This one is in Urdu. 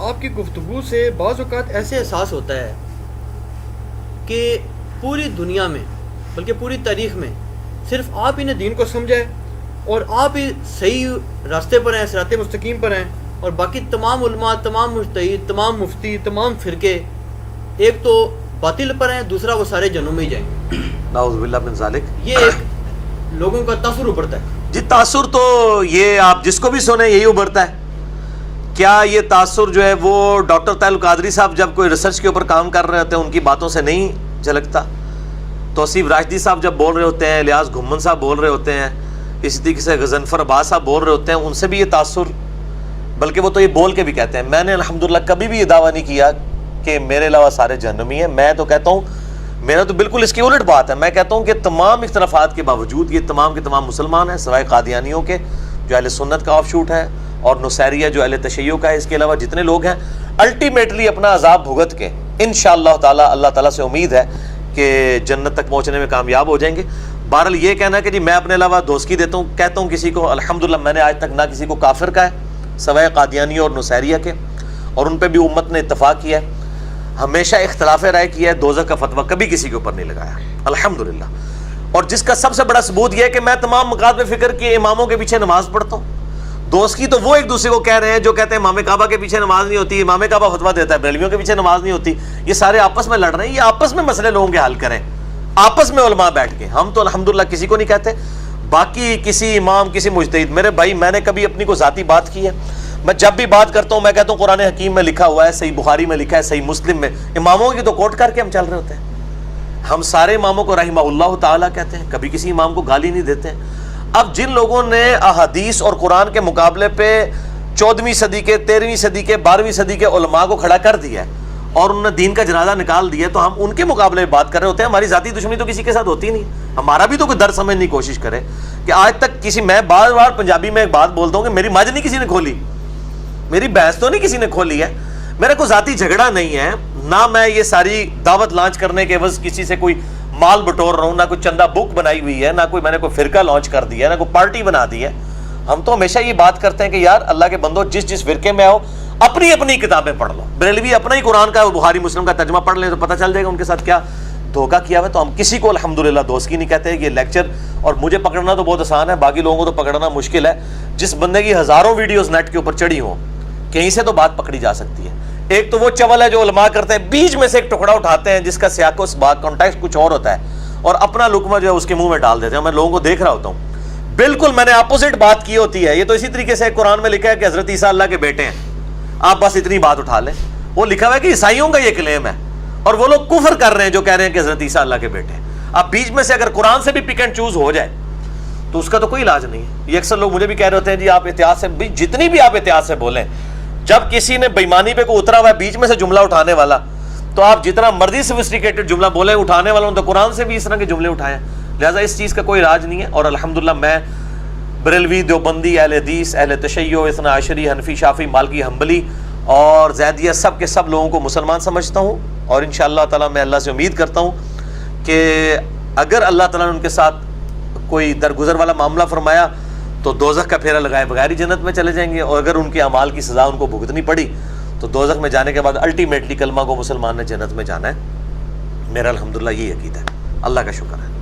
آپ کی گفتگو سے بعض اوقات ایسے احساس ہوتا ہے کہ پوری دنیا میں بلکہ پوری تاریخ میں صرف آپ ہی نے دین کو سمجھا ہے اور آپ ہی صحیح راستے پر ہیں، صراط مستقیم پر ہیں، اور باقی تمام علماء، تمام مجتہد، تمام مفتی، تمام فرقے ایک تو باطل پر ہیں، دوسرا وہ سارے جہنم میں ہی جائیں. نعوذ باللہ من ذالک. یہ ایک لوگوں کا تاثر ابھرتا ہے. جی تاثر تو یہ آپ جس کو بھی سنیں یہی ابھرتا ہے. کیا یہ تاثر جو ہے وہ ڈاکٹر طاہر القادری صاحب جب کوئی ریسرچ کے اوپر کام کر رہے ہوتے ہیں ان کی باتوں سے نہیں جھلکتا؟ توصیف راشدی صاحب جب بول رہے ہوتے ہیں، الیاس گھمن صاحب بول رہے ہوتے ہیں، اسی طریقے سے غضنفر عباس صاحب بول رہے ہوتے ہیں، ان سے بھی یہ تاثر، بلکہ وہ تو یہ بول کے بھی کہتے ہیں. میں نے الحمدللہ کبھی بھی یہ دعویٰ نہیں کیا کہ میرے علاوہ سارے جہنمی ہیں. میں تو کہتا ہوں، میرا تو بالکل اس کی الٹ بات ہے. میں کہتا ہوں کہ تمام اختلافات کے باوجود یہ تمام کے تمام مسلمان ہیں، سوائے قادیانیوں کے جو اہل سنت کا آف شوٹ ہے، اور نصیریہ جو اہل تشیع کا ہے. اس کے علاوہ جتنے لوگ ہیں الٹیمیٹلی اپنا عذاب بھگت کے انشاءاللہ تعالی اللہ تعالیٰ سے امید ہے کہ جنت تک پہنچنے میں کامیاب ہو جائیں گے. بہرحال یہ کہنا ہے کہ جی میں اپنے علاوہ دوستگی دیتا ہوں، کہتا ہوں کسی کو، الحمدللہ میں نے آج تک نہ کسی کو کافر کا ہے سوائے قادیانی اور نصیریہ کے، اور ان پہ بھی امت نے اتفاق کیا ہے. ہمیشہ اختلاف رائے کیا ہے، دوزخ کا فتویٰ کبھی کسی کے اوپر نہیں لگایا الحمدللہ. اور جس کا سب سے بڑا ثبوت یہ ہے کہ میں تمام مقاصد فکر کے اماموں کے پیچھے نماز پڑھتا ہوں. دوست کی تو وہ ایک دوسرے کو کہہ رہے ہیں جو کہتے ہیں امام کعبہ کے پیچھے نماز نہیں ہوتی، امام کعبہ فتویٰ دیتا ہے بریلویوں کے پیچھے نماز نہیں ہوتی. یہ سارے آپس میں لڑ رہے ہیں. یہ آپس میں مسئلے لوگوں کے حل کریں، آپس میں علماء بیٹھ کے. ہم تو الحمدللہ کسی کو نہیں کہتے. باقی کسی امام، کسی مجتہد، میرے بھائی میں نے کبھی اپنی کو ذاتی بات کی ہے؟ میں جب بھی بات کرتا ہوں میں کہتا ہوں قرآن حکیم میں لکھا ہوا ہے، صحیح بخاری میں لکھا ہے، صحیح مسلم میں. اماموں کی تو کوٹ کر کے ہم چل رہے ہوتے ہیں. ہم سارے اماموں کو رحمہ اللہ تعالیٰ کہتے ہیں، کبھی کسی امام کو گالی نہیں دیتے ہیں. اب جن لوگوں نے احادیث اور قرآن کے مقابلے پہ 14ویں صدی کے، 13ویں صدی کے، 12ویں صدی کے علماء کو کھڑا کر دیا ہے اور انہوں نے دین کا جنازہ نکال دیا، تو ہم ان کے مقابلے میں بات کر رہے ہوتے ہیں. ہماری ذاتی دشمنی تو کسی کے ساتھ ہوتی نہیں. ہمارا بھی تو کوئی در سمجھنے کی کوشش کرے کہ آج تک کسی، میں بار بار پنجابی میں ایک بات بولتا ہوں کہ میری مجھ نہیں کسی نے کھولی، میری بحث تو نہیں کسی نے کھولی ہے. میرا کوئی ذاتی جھگڑا نہیں ہے، نہ میں یہ ساری دعوت لانچ کرنے کے عوض کسی سے کوئی مال بٹور رہا ہوں، نہ کوئی چندہ بک بنائی ہوئی ہے، نہ کوئی میں نے کوئی فرقہ لانچ کر دیا ہے، نہ کوئی پارٹی بنا دی ہے. ہم تو ہمیشہ یہ بات کرتے ہیں کہ یار اللہ کے بندو، جس جس فرقے میں آؤ اپنی اپنی کتابیں پڑھ لو. بریلوی اپنا ہی قرآن کا بخاری مسلم کا ترجمہ پڑھ لیں تو پتہ چل جائے گا ان کے ساتھ کیا دھوکہ کیا ہوا ہے. تو ہم کسی کو الحمدللہ دوست کی نہیں کہتے. یہ لیکچر اور مجھے پکڑنا تو بہت آسان ہے، باقی لوگوں کو تو پکڑنا مشکل ہے. جس بندے کی ہزاروں ویڈیوز نیٹ کے اوپر چڑھی ہوں، کہیں سے تو بات پکڑی جا سکتی ہے. ایک تو وہ چول ہے جو علماء کرتے ہیں، بیچ میں سے ایک ٹکڑا اٹھاتے ہیں جس کا سیاق و سباق کانٹیکسٹ کچھ اور ہوتا ہے، اور اپنا لقمہ جو ہے اس کے منہ میں ڈال دیتے ہیں. میں لوگوں کو دیکھ رہا ہوتا ہوں، بالکل میں نے اپوزٹ بات کی ہوتی ہے. یہ تو اسی طریقے سے قرآن میں لکھا ہے کہ حضرت عیسیٰ اللہ کے بیٹے ہیں، آپ بس اتنی بات اٹھا لیں. وہ لکھا ہوا ہے کہ عیسائیوں کا یہ کلیم ہے، اور وہ لوگ کفر کر رہے ہیں جو کہہ رہے ہیں کہ حضرت عیسیٰ اللہ کے بیٹے ہیں. اب بیچ میں سے اگر قرآن سے بھی پک اینڈ چوز ہو جائے تو اس کا تو کوئی علاج نہیں ہے. یہ اکثر لوگ مجھے بھی کہہ رہے ہوتے ہیں جی آپ احتیاط سے، جتنی بھی آپ احتیاط سے بولیں، جب کسی نے بےمانی پہ کوئی اترا ہوا ہے بیچ میں سے جملہ اٹھانے والا، تو آپ جتنا مرضی سوفسٹیکیٹڈ جملہ بولیں، اٹھانے والوں نے تو قرآن سے بھی اس طرح کے جملے اٹھائے. لہٰذا اس چیز کا کوئی علاج نہیں ہے. اور الحمدللہ میں بریلوی، دیوبندی، اہل حدیث، اہل تشیع، اثنا عشری، حنفی، شافعی، مالکی، حنبلی اور زیدیہ، سب کے سب لوگوں کو مسلمان سمجھتا ہوں. اور انشاءاللہ تعالیٰ میں اللہ سے امید کرتا ہوں کہ اگر اللہ تعالیٰ نے ان کے ساتھ کوئی درگزر والا معاملہ فرمایا تو دوزخ کا پھیرا لگائے بغیر ہی جنت میں چلے جائیں گے. اور اگر ان کے اعمال کی سزا ان کو بھگتنی پڑی تو دوزخ میں جانے کے بعد الٹیمیٹلی کلمہ کو مسلمان نے جنت میں جانا ہے. میرا الحمدللہ یہی عقیدہ ہے. اللہ کا شکر ہے.